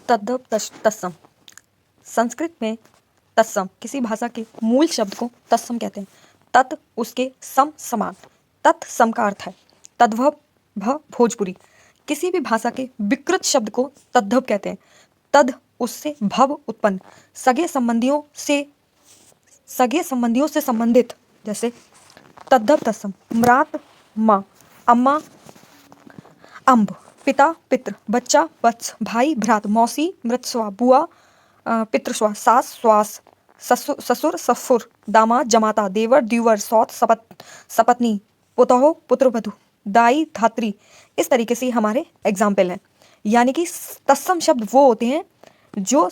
तद्भव तत्सम। संस्कृत में तत्सम किसी भाषा के मूल शब्द को तत्सम कहते हैं। तत् उसके सम समान, तत्सम का अर्थ है तद्भव भ भोजपुरी। किसी भी भाषा के विकृत शब्द को तद्भव कहते हैं। तद उससे भव उत्पन्न, सगे संबंधियों से संबंधित, जैसे तद्भव तत्सम। म्रात माँ, अम्मा अम्ब, पिता पितृ, बच्चा वत्स, भाई भ्रात, मौसी मृतस्वा, बुआ पितृस्वा, सास स्वास, ससुर सफुर, दामाद जमाता, देवर द्विवर, सौत सपत्नी, पुतहो पुत्रवधू, दाई धात्री। इस तरीके से हमारे एग्जाम्पल हैं। यानी कि तत्सम शब्द वो होते हैं जो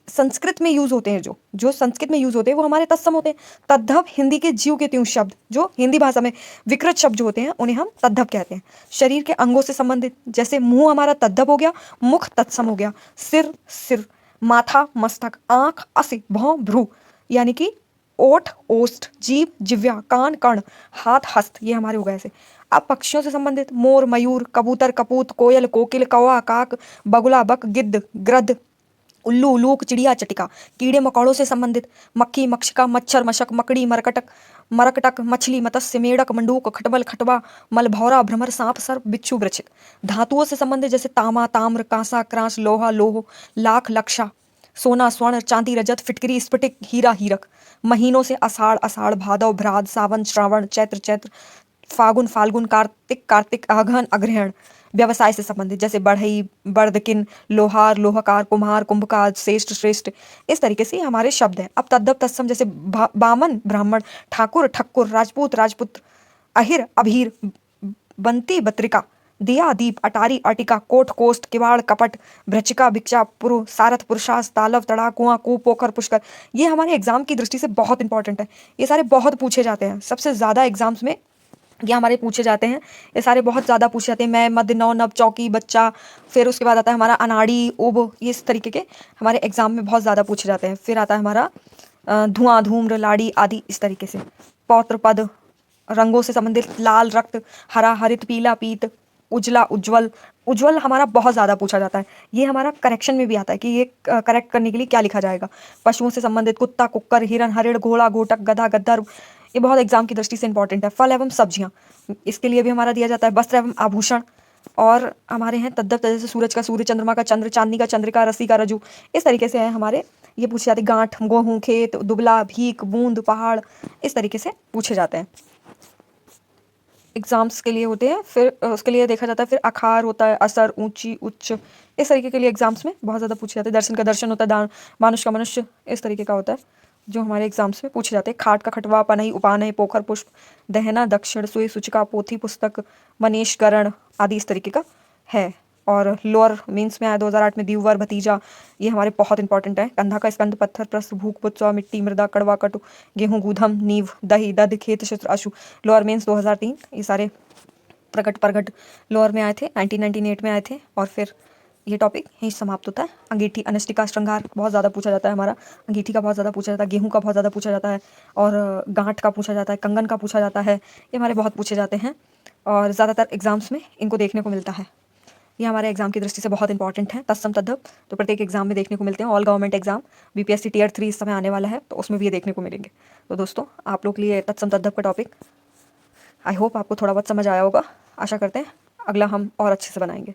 संस्कृत में यूज होते हैं, जो संस्कृत में यूज होते हैं वो हमारे तत्सम होते हैं। तद्भव हिंदी के ज्यों के त्यों शब्द जो हिंदी भाषा में विकृत शब्द जो होते हैं उन्हें हम तद्भव कहते हैं। शरीर के अंगों से संबंधित, जैसे मुंह हमारा तद्भव हो गया, मुख तत्सम हो गया। सिर, माथा मस्तक, आंख असी, भौं भ्रू, यानी कि ओठ ओष्ठ, जीभ जिव्या, कान कर्ण, हाथ हस्त, ये हमारे हो गए ऐसे। अब पक्षियों से संबंधित मोर मयूर, कबूतर कपूत, कोयल कोकिल, कौवा काक, बगुला बक, गिद्ध ग्रद्ध, उल्लू उलूक, चिड़िया चटिका। कीड़े मकोड़ों से संबंधित मक्खी मक्षिका, मच्छर मशक, मकड़ी मरकटक, मछली मत्स्य, मेढक मंडूक, खटमल खटवा, मलभौरा भ्रमर, सांप सर्प, बिच्छू वृश्चिक। धातुओं से संबंधित जैसे तामा ताम्र, कांसा क्रांस, लोहा लोह, लाख लक्षा, सोना स्वर्ण, चांदी रजत, फिटकरी स्फटिक, हीरा हीरक। महीनों से आषाढ़ भादव भ्राद, सावन श्रावण, चैत्र फागुन फाल्गुन, कार्तिक अगहन अग्रहण। व्यवसाय से संबंधित जैसे बढ़ई बर्दकिन, लोहार लोहकार, कुम्हार कुंभकार, श्रेष्ठ। इस तरीके से हमारे शब्द हैं। अब तद्भव तत्सम जैसे बामन ब्राह्मण, ठाकुर ठक्कुर, राजपूत, अहिर अभीर, बंती बत्रिका, दिया दीप, अटारी अर्टिका, कोट कोष्ठ, किवाड़ कपट, भ्रचिका भिक्षा, पुरु सारथ, पुरुषास, तालव तड़ा, कुआं कूप, पोखर पुष्कर। ये हमारे एग्जाम की दृष्टि से बहुत इंपॉर्टेंट है। ये सारे बहुत पूछे जाते हैं, सबसे ज्यादा एग्जाम्स में ये हमारे पूछे जाते हैं। ये सारे बहुत ज़्यादा पूछे जाते हैं। मैं मध्य नौ नब चौकी बच्चा, फिर उसके बाद आता है हमारा अनाड़ी उब, ये इस तरीके के हमारे एग्जाम में बहुत ज़्यादा पूछे जाते हैं। फिर आता है हमारा धुआं धूम्र लाड़ी आदि, इस तरीके से। पौत्र पद, रंगों से संबंधित लाल रक्त, हरा हरित, पीला पीत, उजला उज्जवल हमारा बहुत ज़्यादा पूछा जाता है। ये हमारा करेक्शन में भी आता है कि ये करेक्ट करने के लिए क्या लिखा जाएगा। पशुओं से संबंधित कुत्ता कुक्कर, हिरन हरिण, घोड़ा घोटक, गधा गद्दर, ये बहुत एग्जाम की दृष्टि से इंपॉर्टेंट है। फल एवं सब्जियां, इसके लिए भी हमारा दिया जाता है। वस्त्र एवं आभूषण, और हमारे हैं तद्भव जैसे सूरज का सूर्य, चंद्रमा का चंद्र, चांदनी का चंद्रिका, रस्सी का रज्जु, इस तरीके से है हमारे ये पूछे जाते हैं। गांठ, गेहूं, खेत, दुबला, भीख, बूंद, पहाड़, इस तरीके से पूछे जाते हैं, एग्जाम्स के लिए होते हैं। फिर उसके लिए देखा जाता है। फिर अखार होता है, असर, ऊंची उच्च, इस तरीके के लिए एग्जाम्स में बहुत ज़्यादा पूछे जाते हैं। दर्शन का दर्शन होता है, मानुष का मनुष्य, इस तरीके का होता है जो हमारे एग्जाम्स में पूछे जाते हैं। खाट का खटवा, पनई उपानय, पोखर पुष्प, दहना दक्षिण, सुई सूचिका, पोथी पुस्तक, मनीष गरण आदि इस तरीके का है। और लोअर मेंस में आया 2008 में दीवर भतीजा, ये हमारे बहुत इंपॉर्टेंट है। कंधा का स्कंद, पत्थर प्रस्थ, भूख पुत्सवा, मिट्टी मृदा, कड़वा कटु, गेहूं गूधम, नींव, दही दध, खेत शस्त्र अशु, लोअर मेंस 2003। ये सारे प्रगट लोअर में आए थे, 1998 में आए थे। और फिर ये टॉपिक यहीं समाप्त होता है। अंगीठी, अनष्टिका, श्रृंगार बहुत ज़्यादा पूछा जाता है हमारा। अंगीठी का बहुत ज़्यादा पूछा जाता है, गेहूं का बहुत ज़्यादा पूछा जाता है, और गांठ का पूछा जाता है, कंगन का पूछा जाता है। ये हमारे बहुत पूछे जाते हैं और ज़्यादातर एग्जाम्स में इनको देखने को मिलता है। ये हमारे एग्जाम की दृष्टि से बहुत इंपॉर्टेंट है। तत्सम तद्भव तो प्रत्येक एग्जाम में देखने को मिलते हैं। All government exam, BPSC tier 3 इस समय आने वाला है, तो उसमें भी ये देखने को मिलेंगे। तो दोस्तों, आप लोग के लिए तत्सम तद्भव का टॉपिक आई होप आपको थोड़ा बहुत समझ आया होगा। आशा करते हैं अगला हम और अच्छे से बनाएंगे।